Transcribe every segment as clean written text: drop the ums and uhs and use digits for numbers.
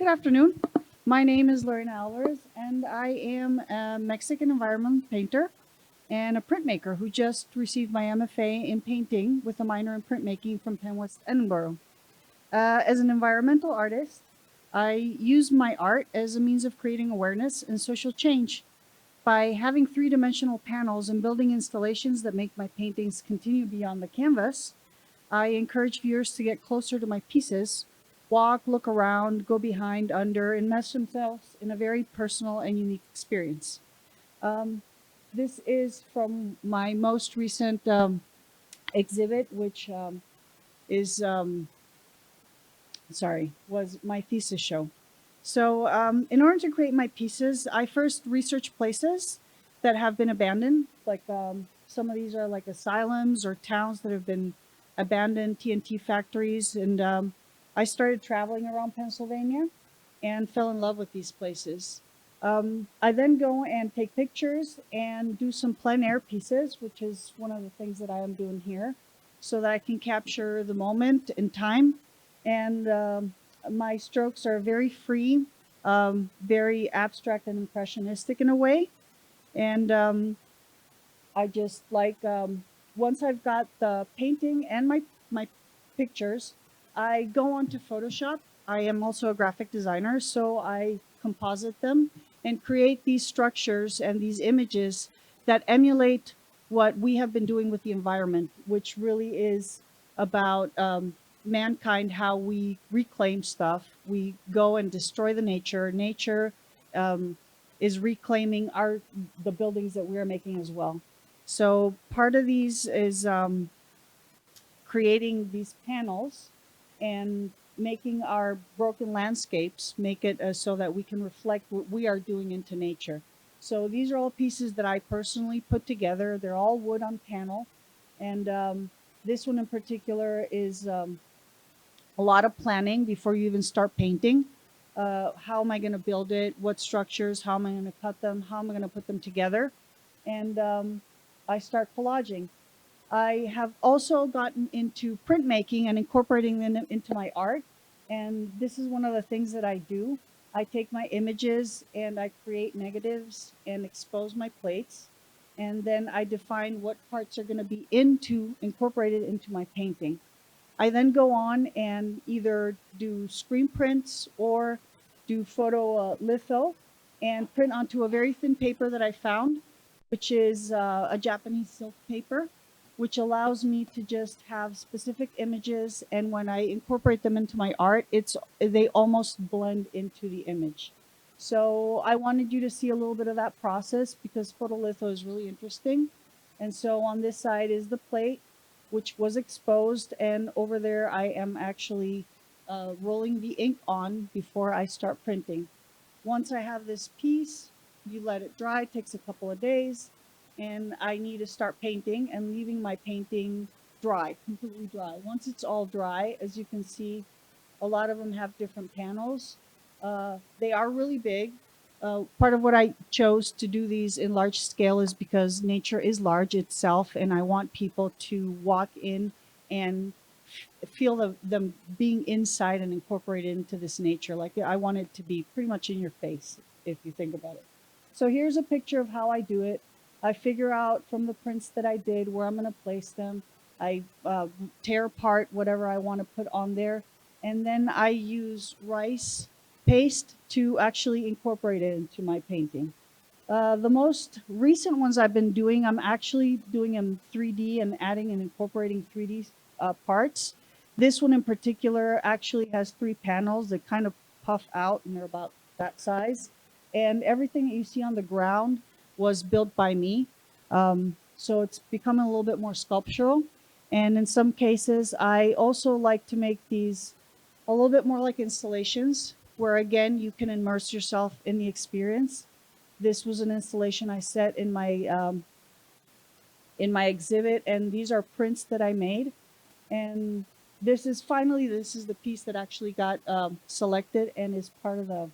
Good afternoon. My name is Lorena Alvarez, and I am a Mexican environment painter and a printmaker who just received my MFA in painting with a minor in printmaking from Penn West Edinburgh. As an environmental artist, I use my art as a means of creating awareness and social change. By having three-dimensional panels and building installations that make my paintings continue beyond the canvas, I encourage viewers to get closer to my pieces, walk, look around, go behind, under, immerse themselves in a very personal and unique experience. Um, this is from my most recent exhibit, which is, was my thesis show. So, in order to create my pieces, I first research places that have been abandoned. Like some of these are like asylums or towns that have been abandoned TNT factories. And I started traveling around Pennsylvania and fell in love with these places. I then go and take pictures and do some plein air pieces, which is one of the things that I am doing here, so that I can capture the moment in time. And my strokes are very free, very abstract and impressionistic in a way. And I just like once I've got the painting and my pictures, I go on to Photoshop. I am also a graphic designer, so I composite them and create these structures and these images that emulate what we have been doing with the environment, which really is about mankind, how we reclaim stuff. We go and destroy the nature. Nature is reclaiming the buildings that we are making as well. So part of these is creating these panels and making our broken landscapes, make it so that we can reflect what we are doing into nature. So these are all pieces that I personally put together. They're all wood on panel. And this one in particular is a lot of planning before you even start painting. How am I going to build it? What structures? How am I going to cut them? How am I going to put them together? And I start collaging. I have also gotten into printmaking and incorporating them into my art. And this is one of the things that I do. I take my images and I create negatives and expose my plates. And then I define what parts are going to be incorporated into my painting. I then go on and either do screen prints or do photo litho and print onto a very thin paper that I found, which is a Japanese silk paper, which allows me to just have specific images. And when I incorporate them into my art, they almost blend into the image. So I wanted you to see a little bit of that process because photolitho is really interesting. And so on this side is the plate, which was exposed, and over there I am actually rolling the ink on before I start printing. Once I have this piece, you let it dry, it takes a couple of days, and I need to start painting and leaving my painting dry, completely dry. Once it's all dry, as you can see, a lot of them have different panels. They are really big. Part of what I chose to do these in large scale is because nature is large itself, and I want people to walk in and feel them being inside and incorporated into this nature. Like I want it to be pretty much in your face if you think about it. So here's a picture of how I do it. I figure out from the prints that I did where I'm going to place them. I tear apart whatever I want to put on there, and then I use rice paste to actually incorporate it into my painting. The most recent ones I've been doing, I'm actually doing them 3D and adding and incorporating 3D parts. This one in particular actually has three panels that kind of puff out and they're about that size. And everything that you see on the ground was built by me. So it's becoming a little bit more sculptural. And in some cases, I also like to make these a little bit more like installations, where again, you can immerse yourself in the experience. This was an installation I set in my exhibit, and these are prints that I made. And this is the piece that actually got selected and is part of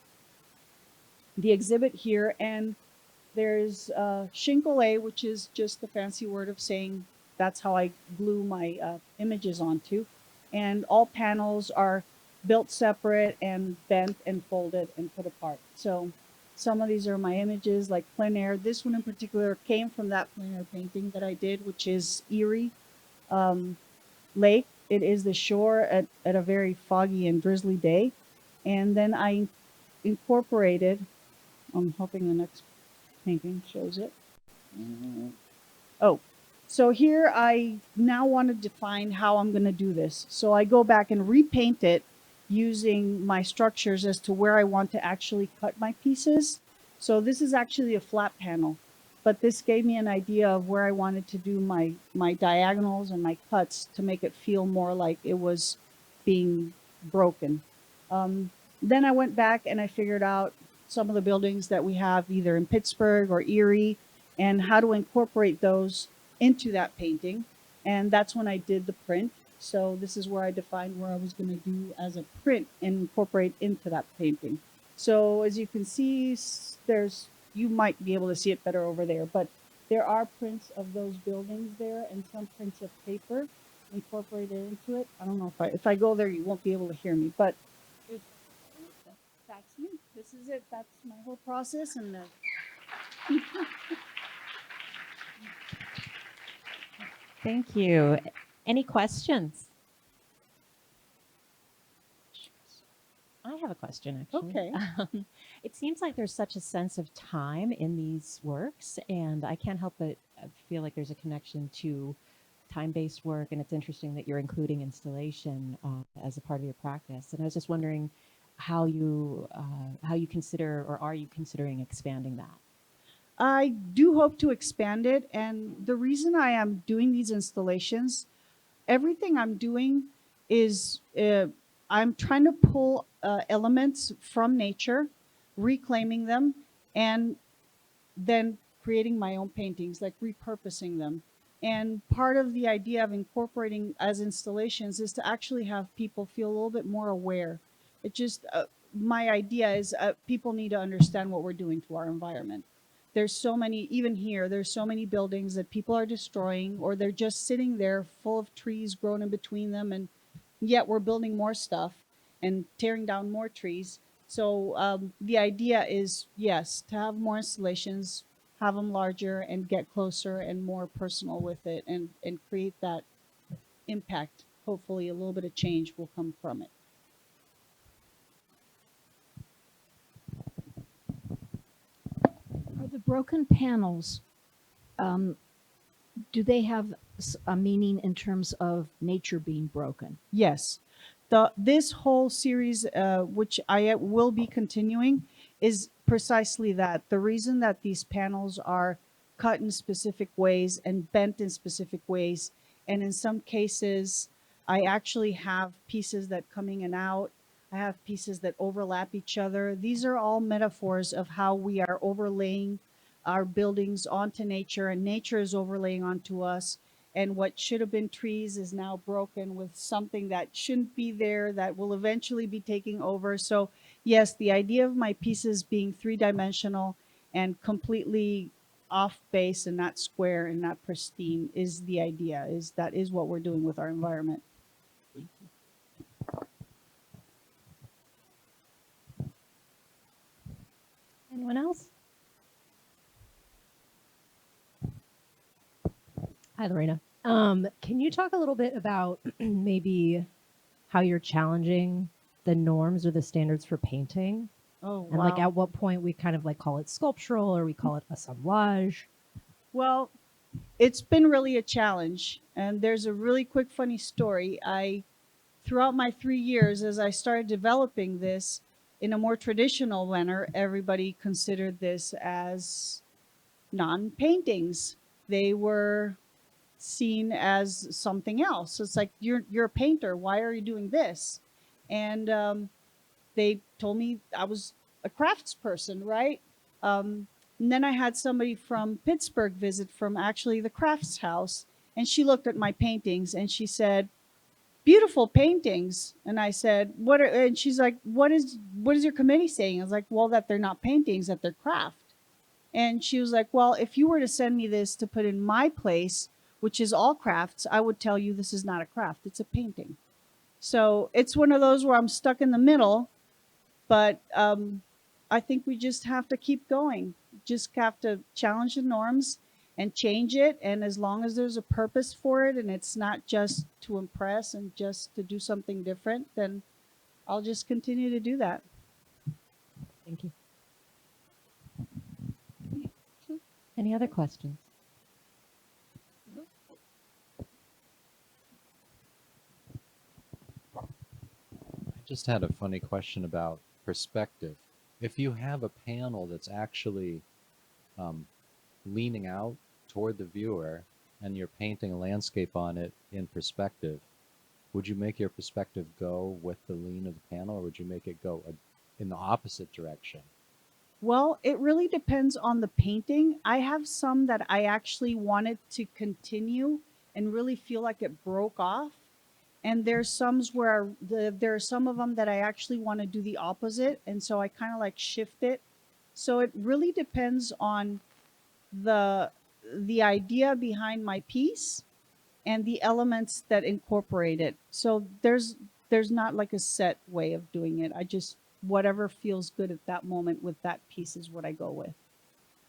the exhibit here. And there's Shinkole, which is just the fancy word of saying that's how I glue my images onto. And all panels are built separate and bent and folded and put apart. So some of these are my images, like plein air. This one in particular came from that plein air painting that I did, which is Erie Lake. It is the shore at a very foggy and drizzly day. And then I incorporated, I'm hoping the next painting shows it. Oh, so here I now want to define how I'm going to do this. So I go back and repaint it using my structures as to where I want to actually cut my pieces. So this is actually a flat panel, but this gave me an idea of where I wanted to do my diagonals and my cuts to make it feel more like it was being broken. Then I went back and I figured out some of the buildings that we have either in Pittsburgh or Erie and how to incorporate those into that painting. And that's when I did the print. So this is where I defined where I was going to do as a print and incorporate into that painting. So as you can see, there's, you might be able to see it better over there, but there are prints of those buildings there and some prints of paper incorporated into it. I don't know if I go there, you won't be able to hear me, but that's me. This is it. That's my whole process. And Thank you. Any questions? I have a question, actually. Okay. It seems like there's such a sense of time in these works, and I can't help but feel like there's a connection to time-based work, and it's interesting that you're including installation as a part of your practice. And I was just wondering how you consider, or are you considering expanding that? I do hope to expand it. And the reason I am doing these installations, everything I'm doing is I'm trying to pull elements from nature, reclaiming them, and then creating my own paintings, like repurposing them. And part of the idea of incorporating as installations is to actually have people feel a little bit more aware. It just, my idea is people need to understand what we're doing to our environment. There's so many, even here, there's so many buildings that people are destroying, or they're just sitting there full of trees grown in between them. And yet we're building more stuff and tearing down more trees. So the idea is, yes, to have more installations, have them larger and get closer and more personal with it, and create that impact. Hopefully a little bit of change will come from it. Are the broken panels, do they have a meaning in terms of nature being broken? Yes. This whole series, which I will be continuing, is precisely that. The reason that these panels are cut in specific ways and bent in specific ways, and in some cases, I actually have pieces that come in and out. I have pieces that overlap each other. These are all metaphors of how we are overlaying our buildings onto nature, and nature is overlaying onto us, and what should have been trees is now broken with something that shouldn't be there, that will eventually be taking over. So yes, the idea of my pieces being three-dimensional and completely off base and not square and not pristine is the idea, is that is what we're doing with our environment. Anyone else? Hi, Lorena. Can you talk a little bit about maybe how you're challenging the norms or the standards for painting? Oh, And wow. like at what point we kind of like call it sculptural or we call it assemblage? Well, it's been really a challenge. And there's a really quick, funny story. Throughout my 3 years, as I started developing this in a more traditional manner, everybody considered this as non-paintings. They were seen as something else. It's like, you're a painter. Why are you doing this? And they told me I was a craftsperson, right? And then I had somebody from Pittsburgh visit from actually the crafts house, and she looked at my paintings and she said, "Beautiful paintings." And I said, "What are?" And she's like, "What is your committee saying?" I was like, "Well, that they're not paintings, that they're craft." And she was like, "Well, if you were to send me this to put in my place, which is all crafts, I would tell you this is not a craft; it's a painting." So it's one of those where I'm stuck in the middle, but I think we just have to keep going. Just have to challenge the norms and change it. And as long as there's a purpose for it and it's not just to impress and just to do something different, then I'll just continue to do that. Thank you. Any other questions? I just had a funny question about perspective. If you have a panel that's actually leaning out toward the viewer and you're painting a landscape on it in perspective, would you make your perspective go with the lean of the panel, or would you make it go in the opposite direction? Well, it really depends on the painting. I have some that I actually wanted to continue and really feel like it broke off. And there's some where there are some of them that I actually want to do the opposite. And so I kind of like shift it. So it really depends on the idea behind my piece and the elements that incorporate it. So there's not like a set way of doing it. I just whatever feels good at that moment with that piece is what I go with.